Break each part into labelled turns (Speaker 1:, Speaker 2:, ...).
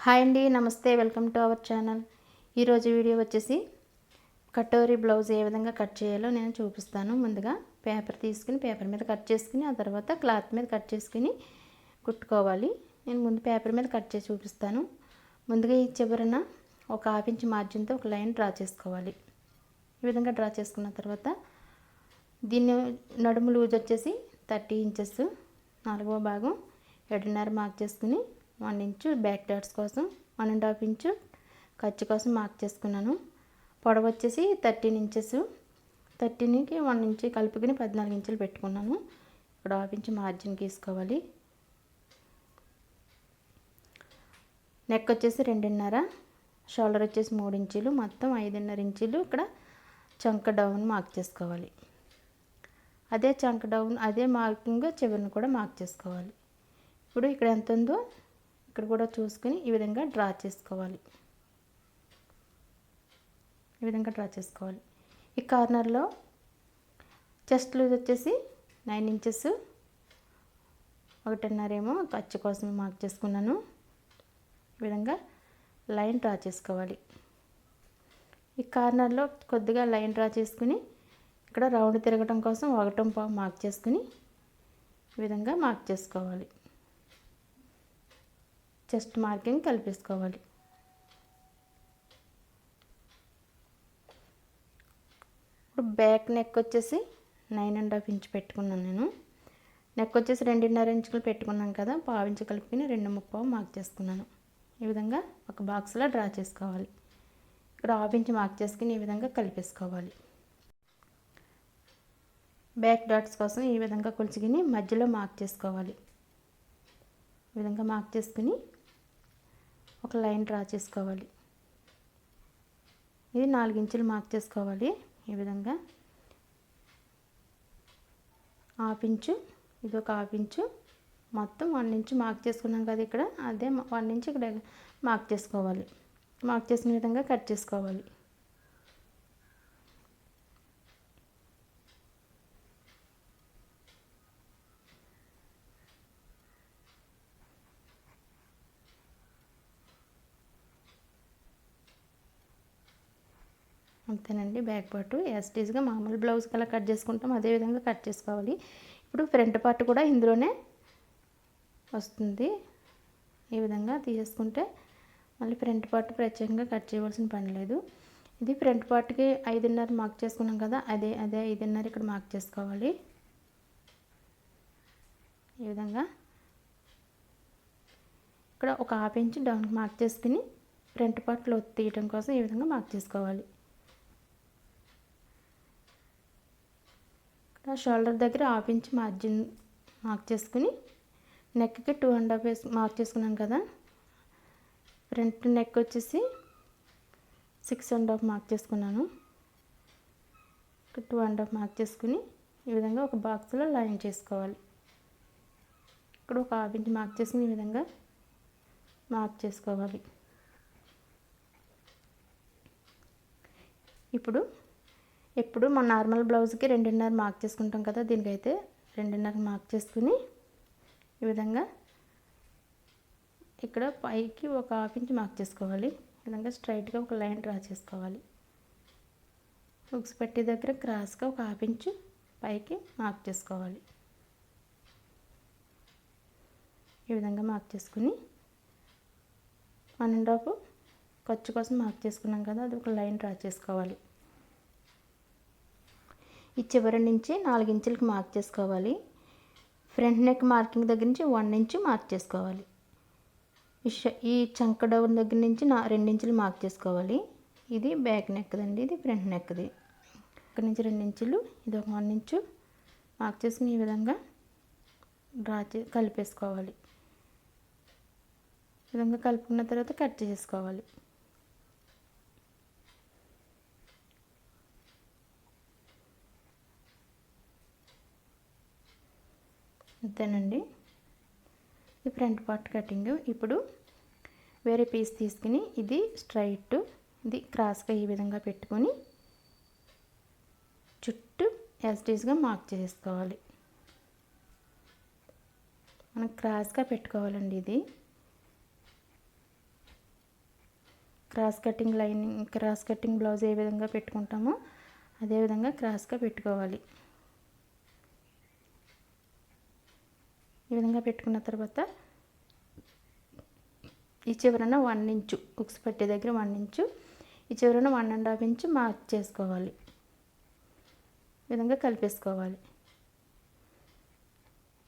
Speaker 1: Hi అండి, నమస్తే. Welcome to our channel. ఈరోజు వీడియో వచ్చేసి కటోరీ బ్లౌజ్ ఏ విధంగా కట్ చేయాలో నేను చూపిస్తాను. ముందుగా పేపర్ తీసుకుని పేపర్ మీద కట్ చేసుకుని ఆ తర్వాత క్లాత్ మీద కట్ చేసుకుని కుట్టుకోవాలి. నేను ముందు పేపర్ మీద కట్ చేసి చూపిస్తాను. ముందుగా ఈ చివరన ఒక హాఫ్ ఇంచ్ మార్జిన్తో ఒక లైన్ డ్రా చేసుకోవాలి. ఈ విధంగా డ్రా చేసుకున్న తర్వాత దీన్ని నడుము లూజ్ వచ్చేసి 30 ఇంచెస్, 4వ భాగం 7.5 మార్క్ చేసుకుని 1 ఇంచు బ్యాక్ డాట్స్ కోసం, 1.5 ఇంచు ఖర్చు కోసం మార్క్ చేసుకున్నాను. పొడవు వచ్చేసి 13 ఇంచెస్, 13కి 1 ఇంచు కలుపుకుని 14 ఇంచులు పెట్టుకున్నాను. ఇక్కడ హాఫ్ ఇంచు మార్జిన్ గీసుకోవాలి. నెక్ వచ్చేసి 2.5, షోల్డర్ వచ్చేసి 3 ఇంచులు, మొత్తం 5.5 ఇంచులు ఇక్కడ చంక డౌన్ మార్క్ చేసుకోవాలి. అదే చంక డౌన్ అదే మార్కింగ్ చివరిని కూడా మార్క్ చేసుకోవాలి. ఇప్పుడు ఇక్కడ ఎంత ఉందో ఇక్కడ కూడా చూసుకుని ఈ విధంగా డ్రా చేసుకోవాలి. ఈ విధంగా డ్రా చేసుకోవాలి. ఈ కార్నర్లో చెస్ట్ లూజ్ వచ్చేసి 9 ఇంచెస్, 1.5 ఏమో ఖర్చు కోసం మార్క్ చేసుకున్నాను. ఈ విధంగా లైన్ డ్రా చేసుకోవాలి. ఈ కార్నర్లో కొద్దిగా లైన్ డ్రా చేసుకుని ఇక్కడ రౌండ్ తిరగటం కోసం 1.5 మార్క్ చేసుకుని ఈ విధంగా మార్క్ చేసుకోవాలి. చెస్ట్ మార్కింగ్ కలిపేసుకోవాలి. ఇప్పుడు బ్యాక్ నెక్ వచ్చేసి 9.5 ఇంచ్ పెట్టుకున్నాను. నేను నెక్ వచ్చేసి 2.5 ఇంచులు పెట్టుకున్నాను కదా, పావు ఇంచు కలుపుకుని 2.5 మార్క్ చేసుకున్నాను. ఈ విధంగా ఒక బాక్స్లో డ్రా చేసుకోవాలి. ఇక్కడ హాఫ్ ఇంచ్ మార్క్ చేసుకుని ఈ విధంగా కలిపేసుకోవాలి. బ్యాక్ డాట్స్ కోసం ఈ విధంగా కొలుచుకుని మధ్యలో మార్క్ చేసుకోవాలి. ఈ విధంగా మార్క్ చేసుకుని ఒక లైన్ డ్రా చేసుకోవాలి. ఇది 4 ఇంచులు మార్క్ చేసుకోవాలి. ఈ విధంగా హాఫ్ ఇంచు, ఇది ఒక హాఫ్ ఇంచు, మొత్తం 1 ఇంచు మార్క్ చేసుకున్నాం కదా, ఇక్కడ అదే 1 ఇంచు ఇక్కడ మార్క్ చేసుకోవాలి. మార్క్ చేసుకునే విధంగా కట్ చేసుకోవాలి. అంతేనండి. బ్యాక్ పార్ట్ యాస్టీజ్గా మామూలు బ్లౌజ్ కలా కట్ చేసుకుంటాం అదే విధంగా కట్ చేసుకోవాలి. ఇప్పుడు ఫ్రంట్ పార్ట్ కూడా ఇందులోనే వస్తుంది. ఈ విధంగా తీసేసుకుంటే మళ్ళీ ఫ్రంట్ పార్ట్ ప్రత్యేకంగా కట్ చేయవలసిన పని లేదు. ఇది ఫ్రంట్ పార్ట్కి 5.5 మార్క్ చేసుకున్నాం కదా, అదే 5.5 ఇక్కడ మార్క్ చేసుకోవాలి. ఈ విధంగా ఇక్కడ ఒక హాఫ్ ఇంచ్ డౌన్ మార్క్ చేసుకుని ఫ్రంట్ పార్ట్లో తీయడం కోసం ఈ విధంగా మార్క్ చేసుకోవాలి. షోల్డర్ దగ్గర హాఫ్ ఇంచ్ మార్జిన్ మార్క్ చేసుకుని నెక్కి 2.5 మార్క్ చేసుకున్నాను కదా, ఫ్రంట్ నెక్ వచ్చేసి 6.5 మార్క్ చేసుకున్నాను. 2.5 మార్క్ చేసుకుని ఈ విధంగా ఒక బాక్స్లో లైన్ చేసుకోవాలి. ఇక్కడ ఒక హాఫ్ ఇంచ్ మార్క్ చేసుకుని ఈ విధంగా మార్క్ చేసుకోవాలి. ఇప్పుడు మన నార్మల్ బ్లౌజ్కి 2.5 మార్క్ చేసుకుంటాం కదా, దీనికైతే 2.5 మార్క్ చేసుకుని ఈ విధంగా ఇక్కడ పైకి ఒక హాఫ్ ఇంచ్ మార్క్ చేసుకోవాలి. ఈ విధంగా స్ట్రైట్గా ఒక లైన్ డ్రా చేసుకోవాలి. హుక్స్ పట్టి దగ్గర క్రాస్గా ఒక హాఫ్ ఇంచ్ పైకి మార్క్ చేసుకోవాలి. ఈ విధంగా మార్క్ చేసుకుని 1.5 ఖర్చు కోసం మార్క్ చేసుకున్నాం కదా, అది ఒక లైన్ డ్రా చేసుకోవాలి. ఈ చివరి నుంచి 4 ఇంచులకి మార్క్ చేసుకోవాలి. ఫ్రంట్ నెక్ మార్కింగ్ దగ్గర నుంచి 1 ఇంచు మార్క్ చేసుకోవాలి. ఈ చంక డౌన్ దగ్గర నుంచి 2 ఇంచులు మార్క్ చేసుకోవాలి. ఇది బ్యాక్ నెక్దండి, ఇది ఫ్రంట్ నెక్ది. ఇక్కడ నుంచి 2 ఇంచులు, ఇది ఒక 1 ఇంచు మార్క్ చేసుకుని ఈ విధంగా కలిపేసుకోవాలి. ఈ విధంగా కలుపుకున్న తర్వాత కట్ చేసుకోవాలి. అంతేనండి. ఇది ఫ్రంట్ పార్ట్ కటింగ్. ఇప్పుడు వేరే పీస్ తీసుకుని ఇది స్ట్రైట్, ఇది క్రాస్గా ఈ విధంగా పెట్టుకొని చుట్టూ యాస్టీజ్గా మార్క్ చేసుకోవాలి. మనం క్రాస్గా పెట్టుకోవాలండి. ఇది క్రాస్ కటింగ్ బ్లౌజ్ ఏ విధంగా పెట్టుకుంటామో అదే విధంగా క్రాస్గా పెట్టుకోవాలి. ఈ విధంగా పెట్టుకున్న తర్వాత ఈ చివరన 1 ఇంచు ఉక్స్ పట్టే దగ్గర 1 ఇంచు, ఈ చివరన 1.5 ఇంచు మార్క్ చేసుకోవాలి. ఈ విధంగా కలిపేసుకోవాలి.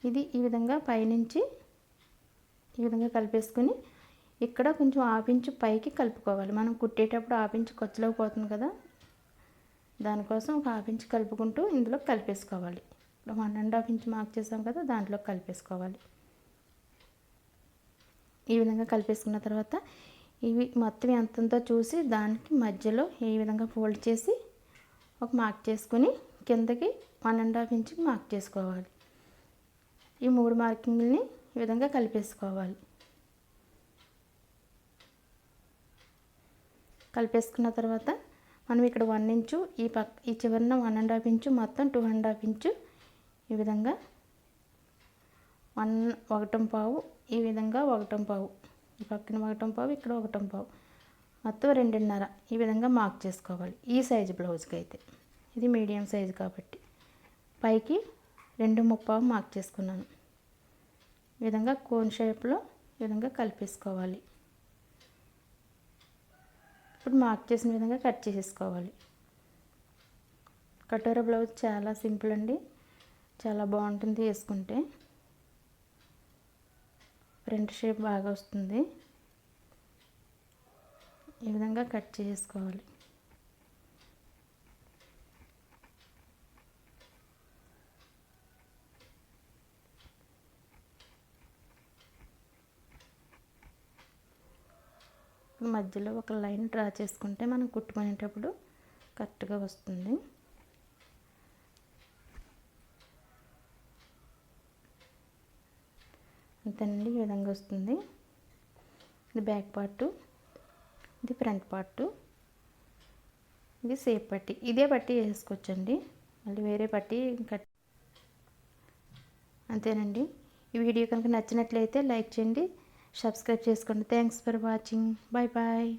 Speaker 1: ఇది ఈ విధంగా పైనుంచి ఈ విధంగా కలిపేసుకొని ఇక్కడ కొంచెం 1/2 ఇంచు పైకి కలుపుకోవాలి. మనం కుట్టేటప్పుడు 1/2 ఇంచు ఖర్చులోకి పోతుంది కదా, దానికోసం ఒక 1/2 ఇంచు కలుపుకుంటూ ఇందులో కలిపేసుకోవాలి. ఇప్పుడు 1.5 ఇంచు మార్క్ చేసాం కదా, దాంట్లో కలిపేసుకోవాలి. ఈ విధంగా కలిపేసుకున్న తర్వాత ఇవి మొత్తం ఎంతంతో చూసి దానికి మధ్యలో ఈ విధంగా ఫోల్డ్ చేసి ఒక మార్క్ చేసుకుని కిందకి 1.5 ఇంచుకి మార్క్ చేసుకోవాలి. ఈ 3 మార్కింగ్ని ఈ విధంగా కలిపేసుకోవాలి. కలిపేసుకున్న తర్వాత మనం ఇక్కడ 1 ఇంచు ఈ చివరన 1.5 ఇంచు మొత్తం 2.5 ఇంచు ఈ విధంగా 1.5 ఈ విధంగా 1.5 ఈ పక్కన 1.5 ఇక్కడ 1.5 మొత్తం 2.5 ఈ విధంగా మార్క్ చేసుకోవాలి. ఈ సైజు బ్లౌజ్కి అయితే ఇది మీడియం సైజు కాబట్టి పైకి 2.5 మార్క్ చేసుకున్నాను. ఈ విధంగా కోన్ షేప్లో ఈ విధంగా కలిపేసుకోవాలి. ఇప్పుడు మార్క్ చేసిన విధంగా కట్ చేసేసుకోవాలి. కటోరా బ్లౌజ్ చాలా సింపుల్ అండి, చాలా బాగుంటుంది వేసుకుంటే. ఫ్రంట్ షేప్ బాగా వస్తుంది. ఈ విధంగా కట్ చేసుకోవాలి. మధ్యలో ఒక లైన్ డ్రా చేసుకుంటే మనం కుట్టుకునేటప్పుడు కరెక్ట్గా వస్తుంది. అంతేనండి, ఈ విధంగా వస్తుంది. ఇది బ్యాక్ పార్టు, ఇది ఫ్రంట్ పార్టు, ఇది సేప్ పట్టి. ఇదే పట్టి వేసుకోవచ్చండి, మళ్ళీ వేరే పట్టి కట్. అంతేనండి. ఈ వీడియో కనుక నచ్చినట్లయితే లైక్ చేయండి, సబ్స్క్రైబ్ చేసుకోండి. Thanks for watching. Bye bye.